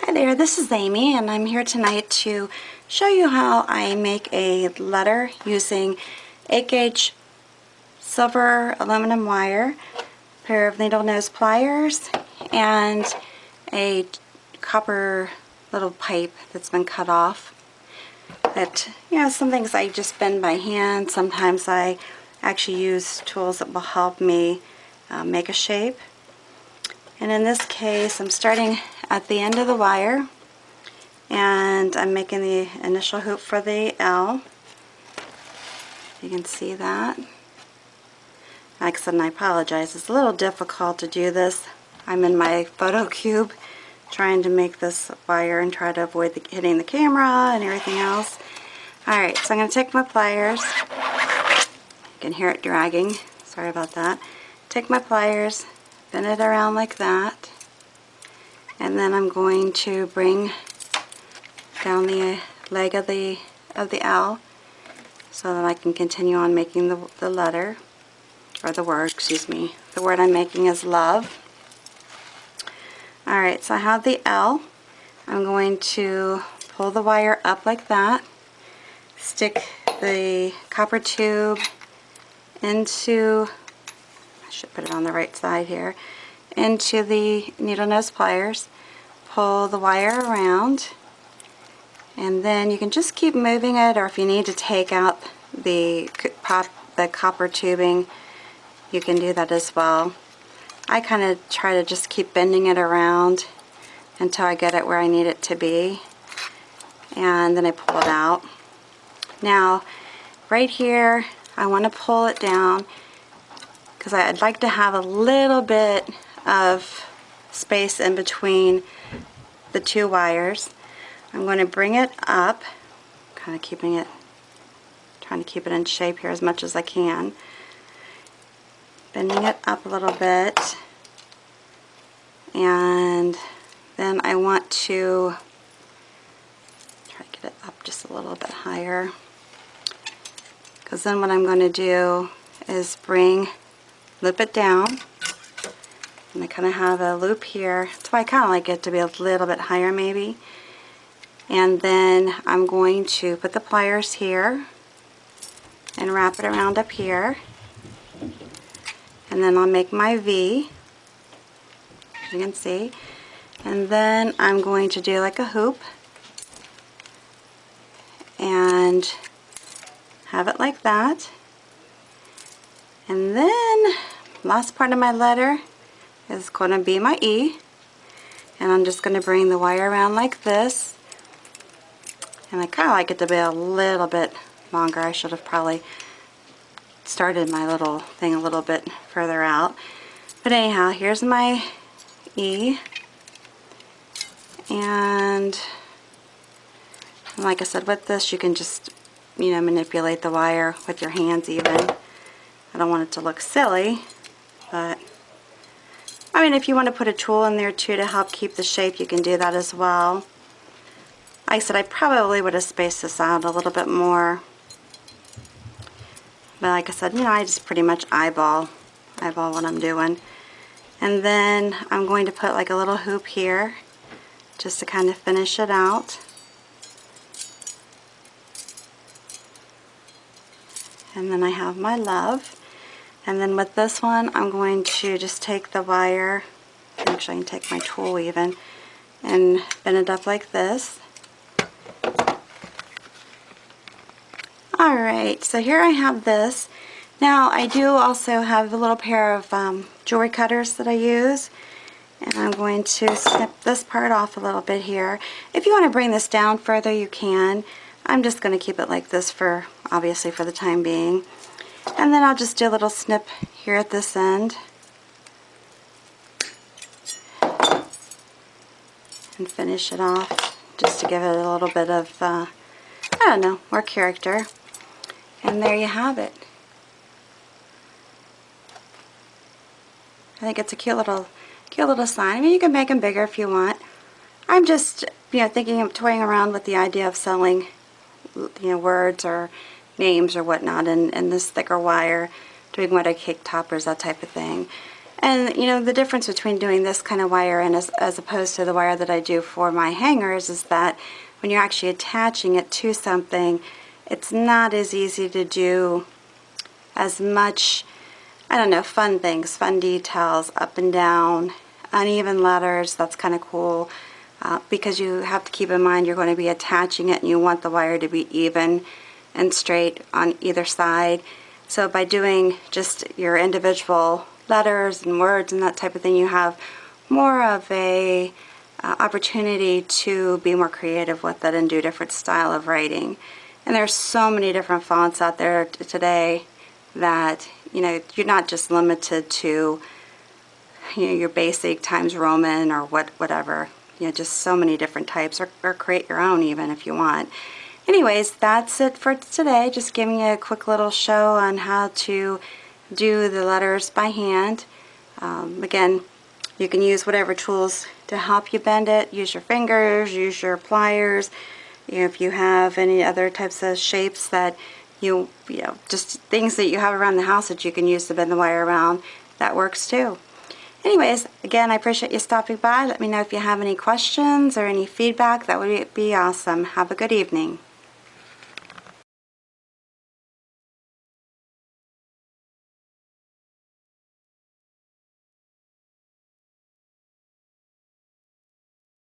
Hi there, this is Amy, and I'm here tonight to show you how I make a letter using 8-gauge silver aluminum wire, a pair of needle nose pliers, and a copper little pipe that's been cut off. That, some things I just bend by hand. Sometimes I actually use tools that will help me make a shape. And in this case, I'm starting at the end of the wire, and I'm making the initial hoop for the L. You can see that. Like I said, and I apologize, it's a little difficult to do this. I'm in my photo cube trying to make this wire and try to avoid hitting the camera and everything else. Alright, so I'm going to take my pliers. You can hear it dragging. Sorry about that. Take my pliers, bend it around like that, and then I'm going to bring down the leg of the L so that I can continue on making the letter, or the word, excuse me. The word I'm making is love. Alright, so I have the L. I'm going to pull the wire up like that, stick the copper tube into, I should put it on the right side here, into the needle nose pliers, pull the wire around, and then you can just keep moving it, or if you need to take out the copper tubing, you can do that as well. I kind of try to just keep bending it around until I get it where I need it to be, and then I pull it out. Now right here I want to pull it down because I'd like to have a little bit of space in between the two wires. I'm going to bring it up, kind of trying to keep it in shape here as much as I can. Bending it up a little bit, and then I want to try to get it up just a little bit higher, because then what I'm going to do is loop it down, and I kind of have a loop here. That's why I kind of like it to be a little bit higher maybe. And then I'm going to put the pliers here and wrap it around up here, and then I'll make my V, as you can see, and then I'm going to do like a hoop and have it like that. And then last part of my letter is going to be my E, and I'm just going to bring the wire around like this, and I kind of like it to be a little bit longer. I should have probably started my little thing a little bit further out, but anyhow, here's my E, and like I said, with this you can just manipulate the wire with your hands even. I don't want it to look silly, but I mean, if you want to put a tool in there too to help keep the shape, you can do that as well. Like I said, I probably would have spaced this out a little bit more, but like I said, I just pretty much eyeball what I'm doing. And then I'm going to put like a little hoop here just to kind of finish it out. And then I have my love. And then with this one, I'm going to just take the wire, actually I can take my tool even, and bend it up like this. Alright, so here I have this. Now I do also have a little pair of jewelry cutters that I use, and I'm going to snip this part off a little bit here. If you want to bring this down further, you can. I'm just going to keep it like this obviously for the time being. And then I'll just do a little snip here at this end and finish it off just to give it a little bit of, I don't know, more character. And there you have it. I think it's a cute little sign. I mean, you can make them bigger if you want. I'm just, thinking of toying around with the idea of selling, words or names or whatnot in this thicker wire, doing wedding cake toppers, that type of thing. And you know, the difference between doing this kind of wire and as opposed to the wire that I do for my hangers is that when you're actually attaching it to something, it's not as easy to do as much, I don't know, fun things, fun details, up and down, uneven letters. That's kind of cool because you have to keep in mind you're going to be attaching it and you want the wire to be even and straight on either side. So by doing just your individual letters and words and that type of thing, you have more of a opportunity to be more creative with it and do different style of writing. And there's so many different fonts out there today that, you know, you're not just limited to, you know, your basic Times Roman or whatever. You know, just so many different types, or create your own even if you want. Anyways, that's it for today. Just giving you a quick little show on how to do the letters by hand. Again, you can use whatever tools to help you bend it. Use your fingers, use your pliers. You know, if you have any other types of shapes that you know, just things that you have around the house that you can use to bend the wire around, that works too. Anyways, again, I appreciate you stopping by. Let me know if you have any questions or any feedback. That would be awesome. Have a good evening.